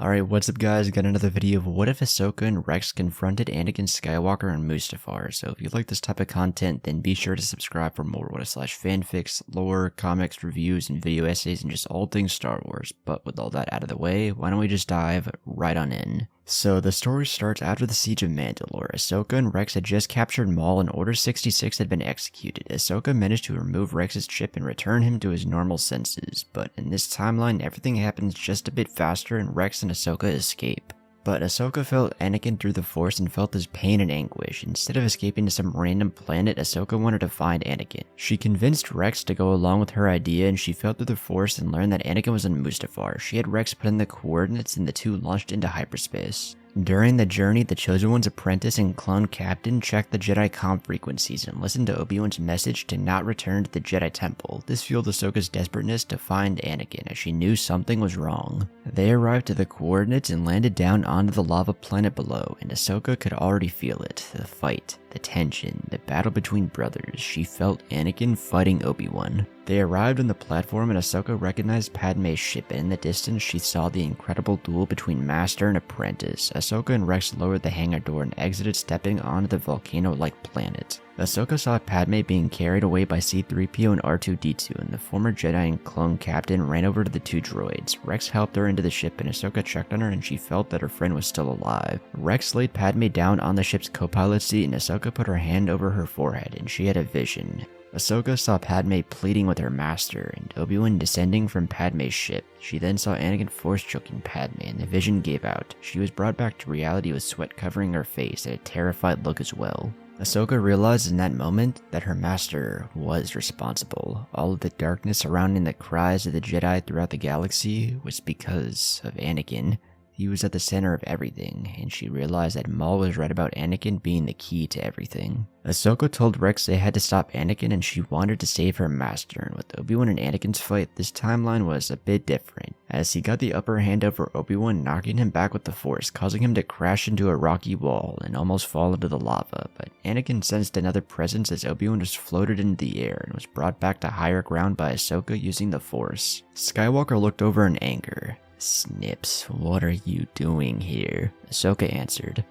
Alright, what's up guys? Got another video of what if Ahsoka and Rex confronted Anakin Skywalker and Mustafar. So if you like this type of content, then be sure to subscribe for more fanfics, lore, comics, reviews, and video essays, and just all things Star Wars. But with all that out of the way, why don't we just dive right on in. So the story starts after the Siege of Mandalore. Ahsoka and Rex had just captured Maul and Order 66 had been executed. Ahsoka managed to remove Rex's chip and return him to his normal senses, but in this timeline everything happens just a bit faster and Rex and Ahsoka escape. But Ahsoka felt Anakin through the Force and felt his pain and anguish. Instead of escaping to some random planet, Ahsoka wanted to find Anakin. She convinced Rex to go along with her idea, and she felt through the Force and learned that Anakin was on Mustafar. She had Rex put in the coordinates and the two launched into hyperspace. During the journey, the Chosen One's apprentice and clone captain checked the Jedi comm frequencies and listened to Obi-Wan's message to not return to the Jedi Temple. This fueled Ahsoka's desperateness to find Anakin, as she knew something was wrong. They arrived at the coordinates and landed down onto the lava planet below, and Ahsoka could already feel it. The fight, the tension, the battle between brothers. She felt Anakin fighting Obi-Wan. They arrived on the platform and Ahsoka recognized Padme's ship, and in the distance she saw the incredible duel between master and apprentice. Ahsoka and Rex lowered the hangar door and exited, stepping onto the volcano-like planet. Ahsoka saw Padme being carried away by C-3PO and R2-D2, and the former Jedi and clone captain ran over to the two droids. Rex helped her into the ship and Ahsoka checked on her and she felt that her friend was still alive. Rex laid Padme down on the ship's co-pilot seat and Ahsoka put her hand over her forehead and she had a vision. Ahsoka saw Padme pleading with her master and Obi-Wan descending from Padme's ship. She then saw Anakin force-choking Padme and the vision gave out. She was brought back to reality with sweat covering her face and a terrified look as well. Ahsoka realized in that moment that her master was responsible. All of the darkness surrounding the cries of the Jedi throughout the galaxy was because of Anakin. He was at the center of everything, and she realized that Maul was right about Anakin being the key to everything. Ahsoka told Rex they had to stop Anakin and she wanted to save her master, and with Obi-Wan and Anakin's fight, this timeline was a bit different, as he got the upper hand over Obi-Wan, knocking him back with the Force, causing him to crash into a rocky wall and almost fall into the lava, but Anakin sensed another presence as Obi-Wan was floated into the air and was brought back to higher ground by Ahsoka using the Force. Skywalker looked over in anger. "Snips, what are you doing here?" Ahsoka answered,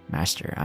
"Master,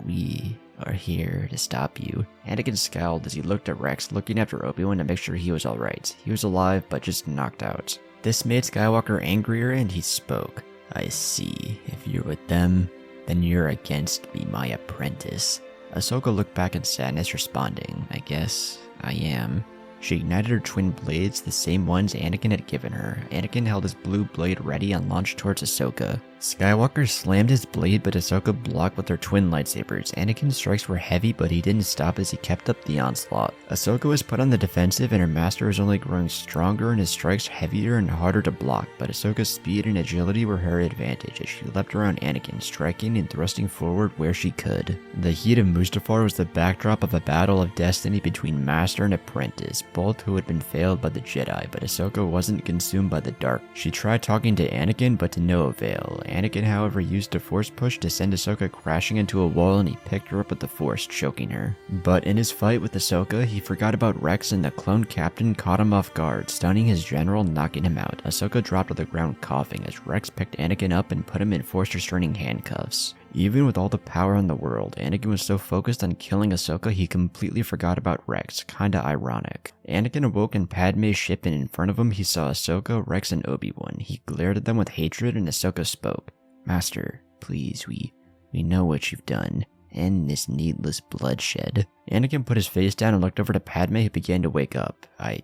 we are here to stop you." Anakin scowled as he looked at Rex, looking after Obi-Wan to make sure he was alright. He was alive, but just knocked out. This made Skywalker angrier and he spoke. "I see. If you're with them, then you're against me, my apprentice." Ahsoka looked back in sadness, responding, "I guess I am." She ignited her twin blades, the same ones Anakin had given her. Anakin held his blue blade ready and launched towards Ahsoka. Skywalker slammed his blade, but Ahsoka blocked with her twin lightsabers. Anakin's strikes were heavy, but he didn't stop as he kept up the onslaught. Ahsoka was put on the defensive, and her master was only growing stronger and his strikes heavier and harder to block, but Ahsoka's speed and agility were her advantage as she leapt around Anakin, striking and thrusting forward where she could. The heat of Mustafar was the backdrop of a battle of destiny between master and apprentice, both who had been failed by the Jedi, but Ahsoka wasn't consumed by the dark. She tried talking to Anakin, but to no avail. Anakin, however, used a Force push to send Ahsoka crashing into a wall and he picked her up with the Force, choking her. But in his fight with Ahsoka, he forgot about Rex and the clone captain caught him off guard, stunning his general and knocking him out. Ahsoka dropped to the ground coughing as Rex picked Anakin up and put him in Force restraining handcuffs. Even with all the power in the world, Anakin was so focused on killing Ahsoka he completely forgot about Rex, kinda ironic. Anakin awoke in Padme's ship and in front of him he saw Ahsoka, Rex, and Obi-Wan. He glared at them with hatred and Ahsoka spoke. "Master, please, we know what you've done. End this needless bloodshed." Anakin put his face down and looked over to Padme who began to wake up. I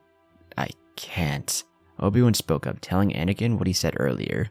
can't." Obi-Wan spoke up, telling Anakin what he said earlier.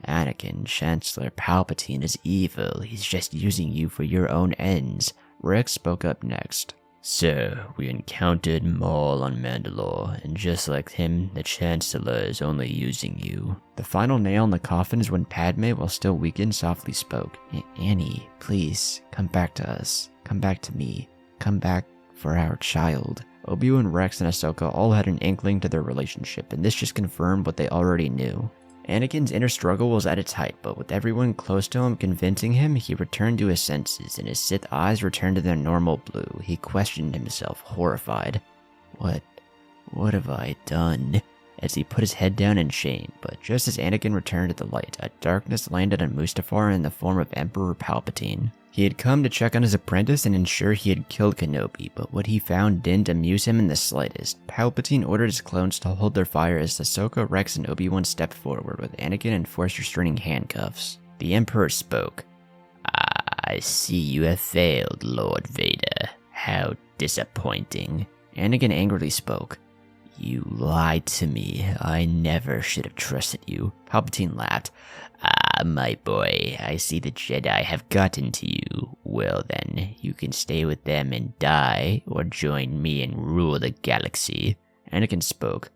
"Anakin, Chancellor Palpatine is evil. He's just using you for your own ends." Rex spoke up next. "Sir, we encountered Maul on Mandalore, and just like him, the Chancellor is only using you." The final nail in the coffin is when Padme, while still weakened, softly spoke. "Annie, please, come back to us. Come back to me. Come back for our child." Obi-Wan, Rex, and Ahsoka all had an inkling to their relationship, and this just confirmed what they already knew. Anakin's inner struggle was at its height, but with everyone close to him convincing him, he returned to his senses, and his Sith eyes returned to their normal blue. He questioned himself, horrified. What have I done?" as he put his head down in shame, but just as Anakin returned to the light, a darkness landed on Mustafar in the form of Emperor Palpatine. He had come to check on his apprentice and ensure he had killed Kenobi, but what he found didn't amuse him in the slightest. Palpatine ordered his clones to hold their fire as Ahsoka, Rex, and Obi-Wan stepped forward with Anakin in force restraining handcuffs. The Emperor spoke. "I see you have failed, Lord Vader. How disappointing." Anakin angrily spoke. "You lied to me. I never should have trusted you." Palpatine laughed. "Ah, my boy, I see the Jedi have gotten to you. Well then, you can stay with them and die, or join me and rule the galaxy." Anakin spoke.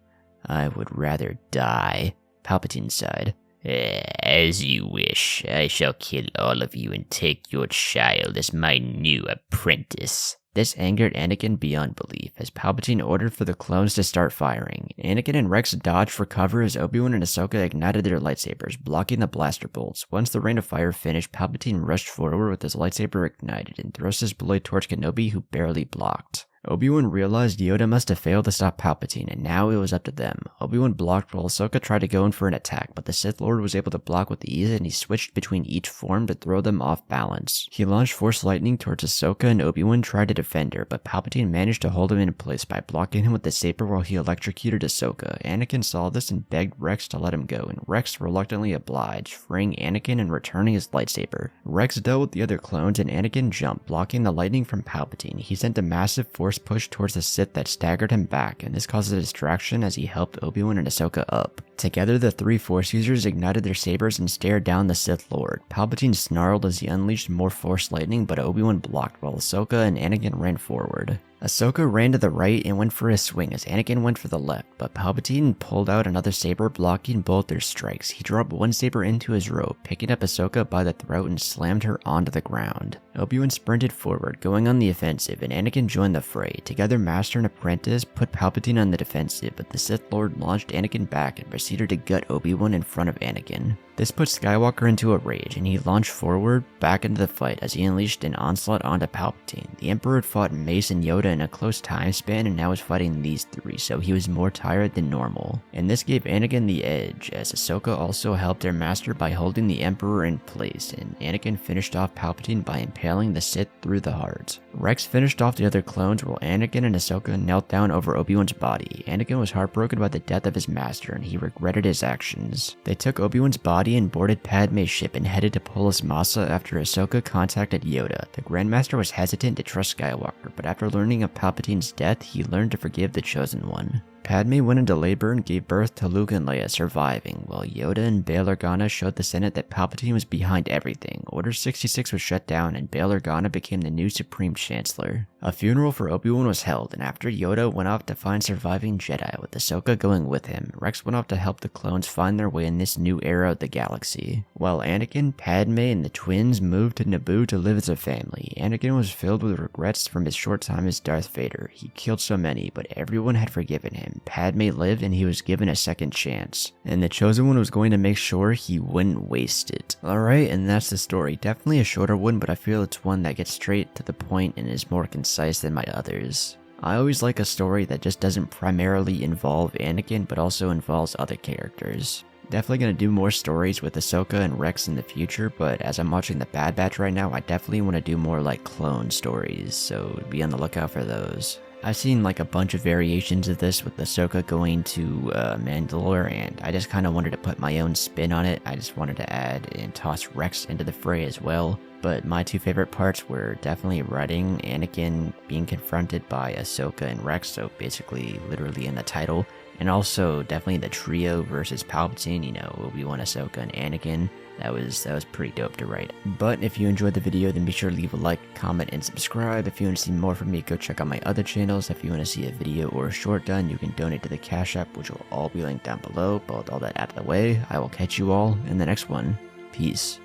"I would rather die." Palpatine sighed. "As you wish. I shall kill all of you and take your child as my new apprentice." This angered Anakin beyond belief, as Palpatine ordered for the clones to start firing. Anakin and Rex dodged for cover as Obi-Wan and Ahsoka ignited their lightsabers, blocking the blaster bolts. Once the rain of fire finished, Palpatine rushed forward with his lightsaber ignited and thrust his blade towards Kenobi, who barely blocked. Obi-Wan realized Yoda must have failed to stop Palpatine, and now it was up to them. Obi-Wan blocked while Ahsoka tried to go in for an attack, but the Sith Lord was able to block with ease, and he switched between each form to throw them off balance. He launched Force Lightning towards Ahsoka, and Obi-Wan tried to defend her, but Palpatine managed to hold him in place by blocking him with the saber while he electrocuted Ahsoka. Anakin saw this and begged Rex to let him go, and Rex reluctantly obliged, freeing Anakin and returning his lightsaber. Rex dealt with the other clones, and Anakin jumped, blocking the lightning from Palpatine. He sent a massive force push towards the Sith that staggered him back, and this caused a distraction as he helped Obi-Wan and Ahsoka up. Together, the three Force users ignited their sabers and stared down the Sith Lord. Palpatine snarled as he unleashed more Force lightning, but Obi-Wan blocked while Ahsoka and Anakin ran forward. Ahsoka ran to the right and went for a swing as Anakin went for the left, but Palpatine pulled out another saber, blocking both their strikes. He dropped one saber into his robe, picking up Ahsoka by the throat and slammed her onto the ground. Obi-Wan sprinted forward, going on the offensive, and Anakin joined the fray. Together, Master and Apprentice put Palpatine on the defensive, but the Sith Lord launched Anakin back and proceeded to gut Obi-Wan in front of Anakin. This put Skywalker into a rage, and he launched forward back into the fight as he unleashed an onslaught onto Palpatine. The Emperor had fought Mace and Yoda in a close time span and now was fighting these three, so he was more tired than normal. And this gave Anakin the edge, as Ahsoka also helped their master by holding the Emperor in place, and Anakin finished off Palpatine by impaling the Sith through the heart. Rex finished off the other clones while Anakin and Ahsoka knelt down over Obi-Wan's body. Anakin was heartbroken by the death of his master, and he regretted his actions. They took Obi-Wan's body and boarded Padme's ship and headed to Polis Massa after Ahsoka contacted Yoda. The Grandmaster was hesitant to trust Skywalker, but after learning of Palpatine's death, he learned to forgive the Chosen One. Padme went into labor and gave birth to Luke and Leia, surviving, while Yoda and Bail Organa showed the Senate that Palpatine was behind everything. Order 66 was shut down, and Bail Organa became the new Supreme Chancellor. A funeral for Obi-Wan was held, and after Yoda went off to find surviving Jedi, with Ahsoka going with him, Rex went off to help the clones find their way in this new era of the galaxy. While Anakin, Padme, and the twins moved to Naboo to live as a family, Anakin was filled with regrets from his short time as Darth Vader. He killed so many, but everyone had forgiven him. Padme lived and he was given a second chance, and the Chosen One was going to make sure he wouldn't waste it. Alright, and that's the story. Definitely a shorter one, but I feel it's one that gets straight to the point and is more concise than my others. I always like a story that just doesn't primarily involve Anakin, but also involves other characters. Definitely gonna do more stories with Ahsoka and Rex in the future, but as I'm watching The Bad Batch right now, I definitely want to do more like clone stories, so be on the lookout for those. I've seen like a bunch of variations of this with Ahsoka going to Mandalore, and I just kind of wanted to put my own spin on it. I just wanted to add and toss Rex into the fray as well. But my two favorite parts were definitely writing Anakin being confronted by Ahsoka and Rex, so basically literally in the title. And also definitely the trio versus Palpatine, you know, Obi-Wan, Ahsoka, and Anakin. That was pretty dope to write. But if you enjoyed the video, then be sure to leave a like, comment, and subscribe. If you want to see more from me, go check out my other channels. If you want to see a video or a short done, you can donate to the Cash App, which will all be linked down below. But with all that out of the way, I will catch you all in the next one. Peace.